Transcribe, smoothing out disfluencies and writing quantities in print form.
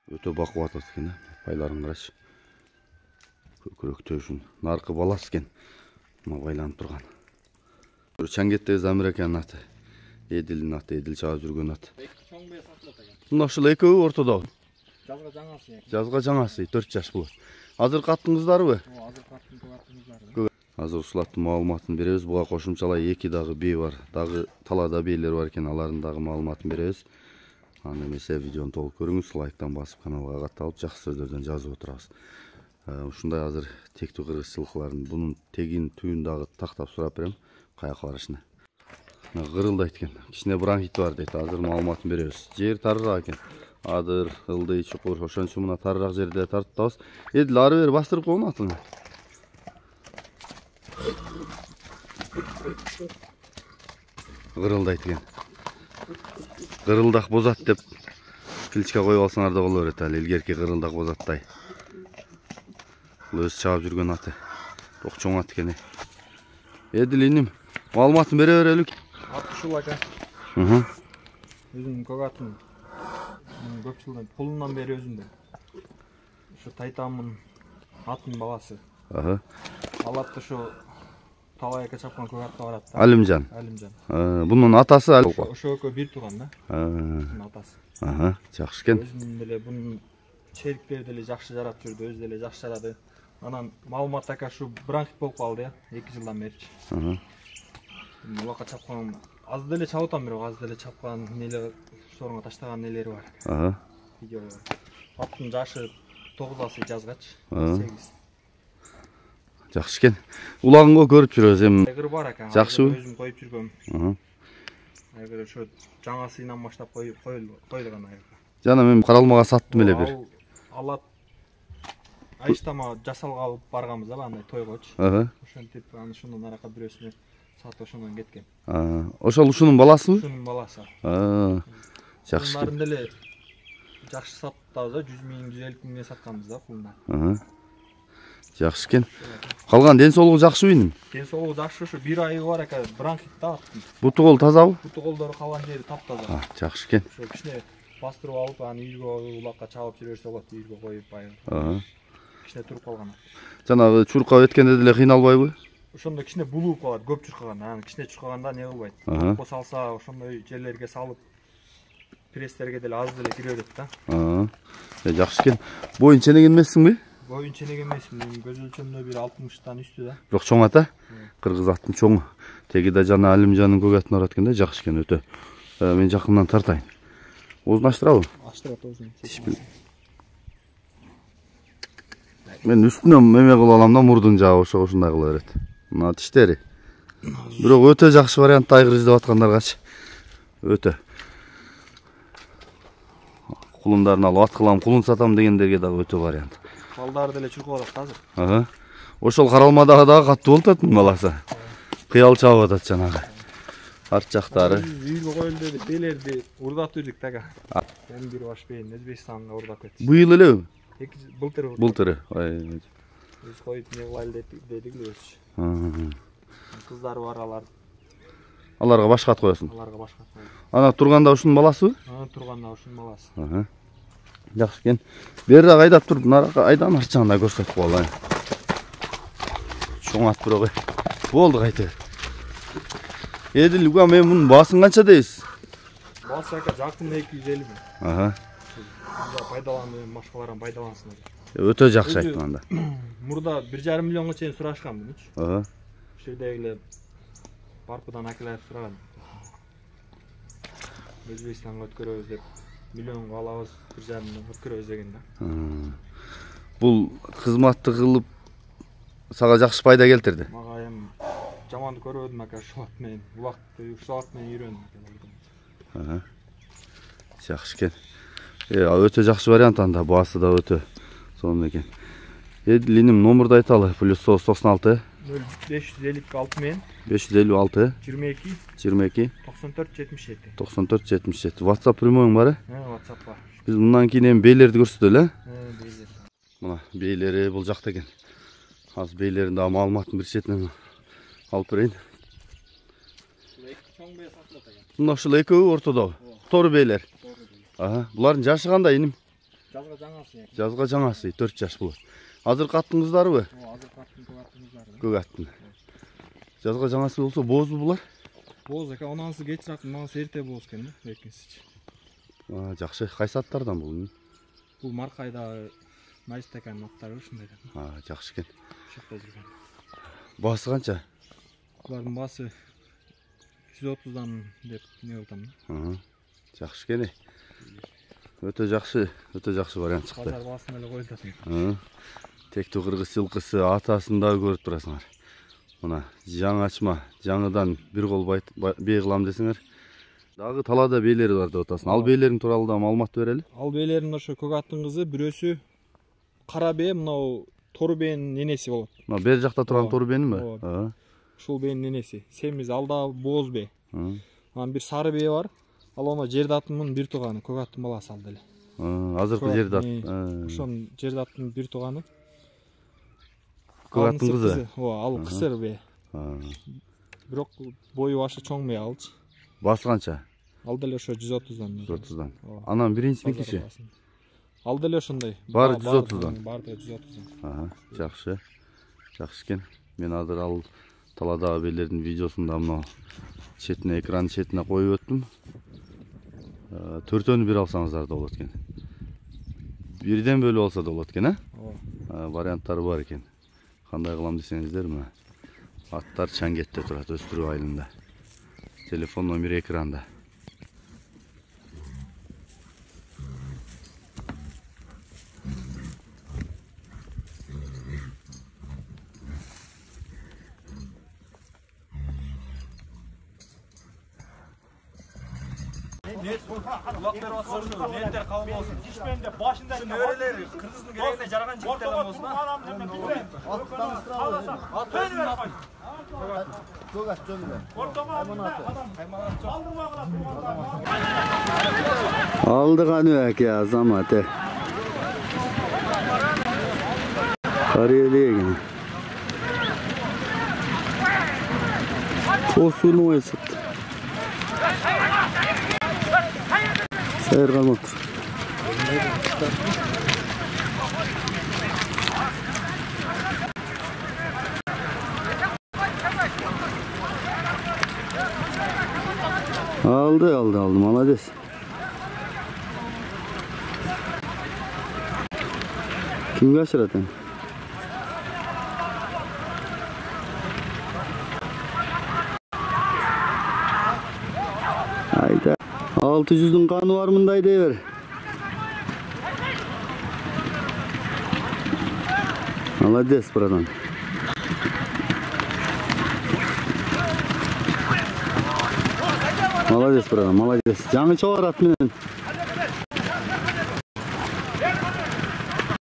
Өтө бакуат экен, байларын карач. Көкүрөктөө ушун наркы баласы экен. Мына байланып турган. Чаңгеттеги Замир экенин аты. Эдилдин аты, Эдил чаап жүргөн аты. Чоң бие сатылат экен. Мына ушул экөө ортодо. Жазга жаңасы. Жазга жаңасы 4 жаш болот. Азыр каттын кыздарыбы? Азыр каттын кыздары. Азыр ушулардын маалыматын беребиз. Буга кошумчалай 2 дагы бий бар. Дагы талаада бийлер бар экен. Алардын дагы маалыматын беребиз. Аны эмесе видеону толук көрүңүз. Лайктан басып каналга катталып, жакшы сөздөрдөн жазып отурабыз. Ушундай азыр тектүү кыргыз жылкыларын бунун тегин түйүн дагы тактап сурап берем. Каяка барышына. Гырылдайт экен. Кичине бронхит бар дейт. Азыр маалыматын беребиз. Жер тарыраак экен. Адыр, ылдый, чукур, ошончо мына тарыраак жерде тартабыз. Эдил ары бери бастырып койгон атын. Гырылдайт экен. Гырылдак бозат деп кличка коюп алсаңар да боло берет. Ал илгерки гырылдак бозаттай. Бул өз чаап жүргөн аты. Ток чоң ат экен. Эдил иним, маалыматын бере берелик. Ат ушул ака. Өзүнүн көк атын көп жылдан пулунан бери өзүндө. Ушу Тайтамын атын баласы. Ал атты ушу Талайка чапкан көк атка барат. Алимжан. Алимжан. Бунун атасы Ошо экөө бир тууган да. Атасы. Жакшы экен. Өзүнүн деле бунун чериктери деле жакшы жарап жүрдү, өзү деле жакшы жарады. Анан маалымат ака ушу бронхит болуп калды, 2 жылдан бери. Булакка чапкан аз деле чабып атам, бирок аз деле чапкан неле сорунга таштаган нелери бар. Видеолор. Аттын жашы 9 асы жазгач, 8. Жакшы экен. Улагынга көрүп жүрөбүз эми. Айгыр бар ака. Жакшыбы? Өзүм коюп жүргөм. Айгыр ошо жаңасынан баштап коюлган айгыр. Жана мен каралмага саттым эле бир. Алат айштама жасалга алып барганбыз да, андай тойгочу. Ошентип аны ушундан арака бирөөсүнө сатып ошондон кеткен. Ошол ушунун баласыбы? Ушунун баласы. Жакшы. Булардын деле жакшы саттабыз да, 100 000, 150 000 сатканбыз да кулуна. Жакшы экен. Калган ден соолугу жакшыбы иним? Ден соолугу жакшы, ушу 1 айы бар экен, бронхит да аттын. Буту кол тазабы? Буту колдору калган жери таптаза. Жакшы экен. Ошо кичине бастырып алып, аны үйгө улакка чабып жүрөрсө болот, үйгө коюп айгыр. Кичине туруп калган. Жанагы чуркап эткенде деле кыйналбайбы? Ошондо кичине булууп калат, көп чуркаган. Анан кичине чуркаганда не кылбайт. Кос алса, ошондой жерлерге салып пресстерге деле аз деле кире берет да. Жакшы экен. Боюн ченеген эмессиңби? Боюн ченеген эмесмин. Көз өлчөмдө бир 60тан үстү да. Бирок чоң ата? Кыргыз аттын чоңу. Теги да жана Алимжандын көк атын барат экен да, жакшы экен өтө. Мен жакындан тартайын. Оозун ачтырабы? Ачтырат оозун. Мен үстүнөн эме кылып алам да, мурдун жагы ошондой кыла берет. Мына тиштери. Бирок өтө жакшы вариантты айгыр издеп аткандаргачы. Өтө. Кулундарын алып ат кылам, кулун сатам дегендерге дагы өтө вариант. Балдары деле чуркап атат азыр. Ошол каралмадагы дагы каттуу болуп атат баласы. Кыял чабып атат жанагы. Арт жактары. Үйгө коюлду деп белерди урдап жүрдүк тага. Мен бир баш бейин Өзбекстанга урдап кеттим. Быйыл элеби? Былтыр. Өз коюп не кылайлы дедик өзү. Кыздары бар алар. Аларга башка ат коесуң. Аларга башка ат коюп. Ана турганда ушунун баласыбы? Турганда ушунун баласы. Жакшы экен. Берирээк айдап туруп, наракка айдан арт жагында көрсөтүп коелу. Чоң ат бирок. Болду кайта. Эдил, уга мен мунун баасын канча дейсиз? Баасы ака жакын 250 000. Пайдаланды, башкалардан пайдалансын. Өтө жакшы айттым анда. Мурда 1,5 миллионго чейин сурашкан мунчу. Ошол жердегилер Барпыдан акелеп сураган. Өзбекстанга өткөрөбүз деп, миллионго алабыз, 1,5 миллион өткөрөбүз деген да. Бул кызматты кылып сага жакшы пайда келтирди. Мага эми жаманды көрбөдүм ака, ушул ат менен үйрөндүм. Жакшы экен. Өтө жакшы вариант анда, баасы да өтө сонун экен. Эдил иним номурду айталы, +996 556 мен 556 22 94 77. 94 77. WhatsApp прямойуң бар? WhatsApp бар. Биз мындан кийин эми бейлерди көрсөтөлү, Бейлер. Мына бейлери бул жакта экен. Азыр бейлердин дагы маалыматын бир четинен алып берейин. Чоң бие сатылат экен. Мына ушул экөө ортодо. Тору бейлер. Булардын жашы кандай иним? Жазга жаңасы. Жазга жаңасы 4 жаш болот. Азыркы аттын кыздарыбы? Азыркы аттын кыздары. Көк аттын. Жазга жаңасы болсо боозбу булар? Бооз экен, онансы кечирээк, мынансы эрте бооз экен, экинчиси. Жакшы. Кайсы аттардан бул? Бул Маркайдагы Майста экен аттары ушундай экен. Жакшы экен. Ушакта жүргөн. Баасы канча? Булардын баасы 130дан деп не кылдым. Жакшы экен. Өтө жакшы вариант чыкты. Базар баасын эле коюлду атат. Тектүү кыргыз жылкысы атасын да көрүп турасыңар. Мына жаңачма, жаңыдан бир кол бей кылам десеңер. Дагы талаада бейлери бар деп атасың. Ал бейлерин тууралуу да маалымат берели. Ал бейлерин ошо көк аттын кызы, бирөөсү кара бээ, мынау тору бээнин ненеси болот. Мына бер жакта турган тору бээнинби? Ушул бээнин ненеси. Семиз алда бооз бээ. Анан бир сары бээ бар. Ал оно жерди аттын бир тууганы, көк аттын баласы ал деле. Азыркы жерди ат. Ошон жерди аттын бир тууганы. Көк аттын кызы. Ал кысыр бээ. Бирок бою башы чоң бээ алчы. Баасы канча? Ал деле ошо 130дан. 130дан. Анан биринчиники? Ал деле ошондой. Баары 130дан. Баары 130дан. Жакшы. Жакшы экен. Мен азыр ал таладагы бейлердин видеосун да мына четине, экран четине коюп өттүм. Төртөөнү бир алсаңыздар да болот экен. Бирден бөлүп алса да болот экен, варианттары бар экен. Кандай кылам десеңиздер, мына аттар Чаңгетте турат, Өстүрүк айылында. Телефон номери экранда. Kulak berip atsanız, niyetler kavun olsun. Dişmende başında öğreleri, kırgızın gereğine jaragan jigitlerden olsun ha. At versin ne yapayım? Көк ат жөн бе? Aldık anıyak ya Azamат. Kariyeliye gene. O suyunu oya çıktı. Sayır kalmak. Aldı malades. Kim kaçıratın? Hayda. 600'ün kanı var mı dayı ver. Malades buradan. Malades buradan, malades. Canı çoğar at menen.